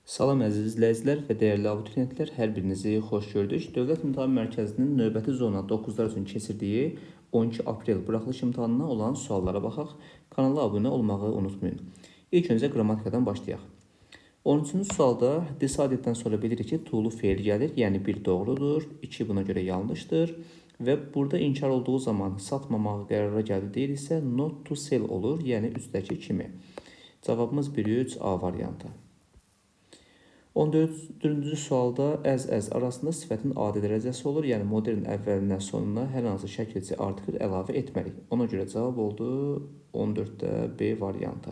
Salam əziz izləyicilər və dəyərli abituriyentlər, hər birinizi xoş gördük. Dövlət İmtahan Mərkəzinin növbəti zona 9-lar üçün keçirdiyi 12 aprel buraxılış imtahanına olan suallara baxaq. Kanala abunə olmağı unutmayın. İlk öncə qrammatikadan başlayaq. 13-cü sualda decideddən sonra bilirik ki, to-lu feil gəlir, yəni bir doğrudur, 2 buna görə yanlışdır və burada inkar olduğu zaman satmamağı qərara gəldi deyilsə, not to sell olur, yəni üstdəki kimi. Cavabımız 1-3 A variantı. 14-cü sualda əz arasında sifətin adi dərəcəsi olur, yəni modern əvvəlinə sonuna hər hansı şəkilçi artikl əlavə etmərik. Ona görə cavab oldu 14-də B variantı.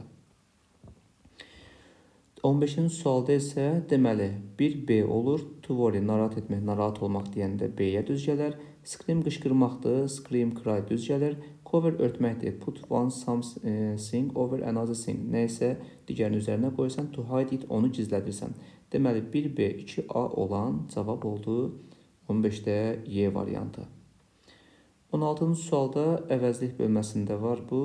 15-ci sualda isə deməli 1B olur, to worry narahat etmək, narahat olmaq deyəndə B-yə düz gələr, scream qışqırmaqdır, scream cry düz gəlir, cover örtməkdir, put one something over another thing, nəysə digərin üzərinə qoysan, to hide it onu gizlədirsən. Deməli 1B 2A olan cavab oldu 15-də Y variantı. 16-cı sualda əvəzlik bölməsində var bu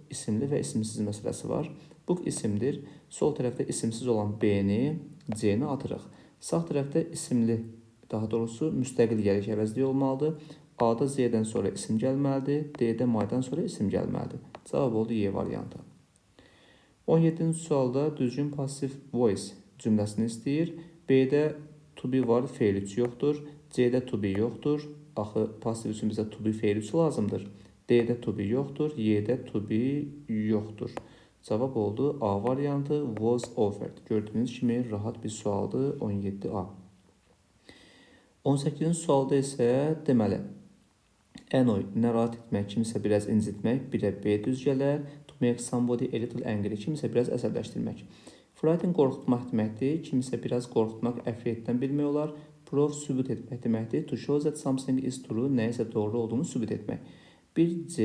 isimli və isimsiz məsələsi var. Bu isimdir. Sol tərəfdə isimsiz olan B-ni, C-ni atırıq. Sağ tərəfdə isimli, daha doğrusu müstəqil gəliş əvəzliyi olmalıdır. A-da Z-dən sonra isim gəlməlidir. D-də M-dan sonra isim gəlməlidir. Cavab oldu Y variantı. 17-ci sualda düzgün passive voice cümləsini istəyir. B-də to be var, feil 3 yoxdur. C-də to be yoxdur. Axı passive üçün bizə to be feil 3 lazımdır. D-də to be yoxdur. Y-də to be yoxdur. Cavab oldu A variantı, was offered. Gördüyünüz kimi rahat bir sualdır, 17A. 18-ci sualda isə deməli annoy, narahat etmək, kimisə biraz incitmək, 1-ə B düz gələr. To make somebody a little angry, kimisə biraz əsəbləşdirmək. Frighten qorxutmaq deməkdir, kimisə biraz qorxutmaq, əfriyyətdən bilmək olar. Proof sübut etmək deməkdir. To show that something is true, nəyisə doğru olduğunu sübut etmək. 1B,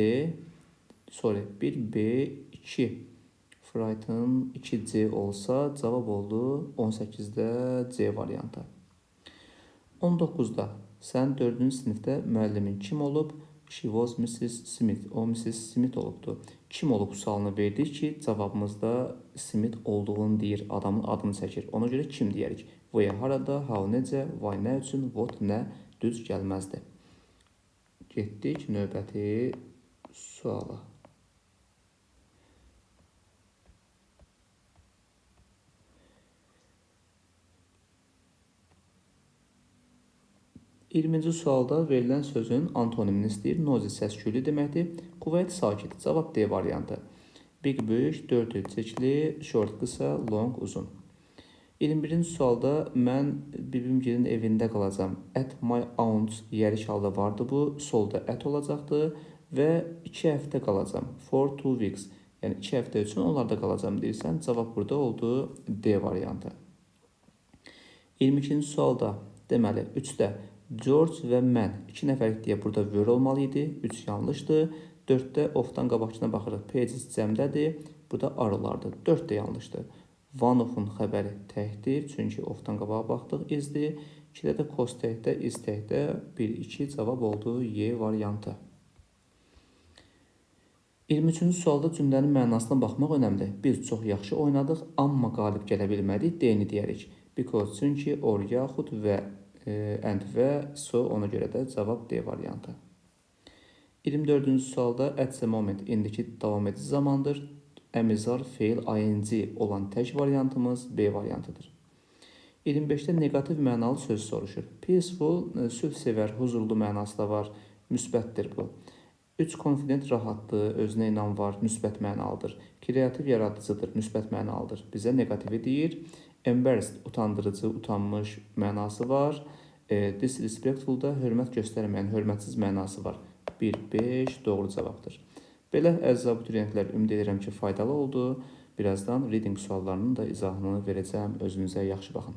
2 Frighten 2C olsa cavab oldu 18-də C variantı. 19-da sən 4-cü sinifdə müəllimin kim olub? She was Mrs. Smith. O Mrs. Smith olubdu. Kim olub sualını verdik ki, cavabımızda Smith olduğunu deyir, adamın adını çəkir. Ona görə kim deyərik? Where harada, how necə, why nə üçün, what nə düz gəlməzdi. Getdik növbəti suala. 20-ci sualda verilən sözün antonimini istəyir. Noisy səs-küylü deməkdir. Quvvət sakit. Cavab D variantı. Big böyük, 4 çəkili, short qısa, long uzun. 21-ci sualda mən bibimgilin evində qalacam. At my aunt's yərik halda vardı bu. Solda at olacaqdı və 2 həftə qalacam. For 2 weeks. Yəni 2 həftə üçün onlarda qalacam deyirsən. Cavab burada oldu D variantı. 22-ci sualda deməli 3-də George və mən 2 nəfərlik deyə burada were olmalı idi. 3 yanlışdır. 4-də of-dan qabaqçına baxırıq. Pages cəmdədir. Burada are olardı. 4 də yanlışdır. One of-un xəbəri təkdir. Çünki of-dan qabağa baxdıq izdir. 2-də də cost təkdə, is təkdə 1-2 cavab oldu Y variantı. 23-cü sualda cümlənin mənasına baxmaq önəmlidir. Biz çox yaxşı oynadıq, amma qalib gələ bilmədik. D-ni deyərik. Because, çünki, or, yaxud və and və so, ona görə də cavab D variantı. 24-cü sualda at the moment, indiki davam edici zamandır. Əmizar, feil, ing olan tək variantımız B variantıdır. 25-də negativ mənalı söz soruşur. Peaceful, sülhsevər, huzurlu mənası da var, müsbətdir bu. 3 confident, rahatdır, özünə inan var, müsbət mənalıdır. Kreativ, yaradıcıdır, müsbət mənalıdır. Bizə negativi deyir. Embarrassed, utandırıcı, utanmış mənası var. Disrespectful da hörmət göstərməyən, hörmətsiz mənası var. 1-5 doğru cavabdır. Belə əziz abituriyentlər, ümid edirəm ki, faydalı oldu. Birazdan reading suallarının da izahını verəcəm. Özünüzə yaxşı baxın.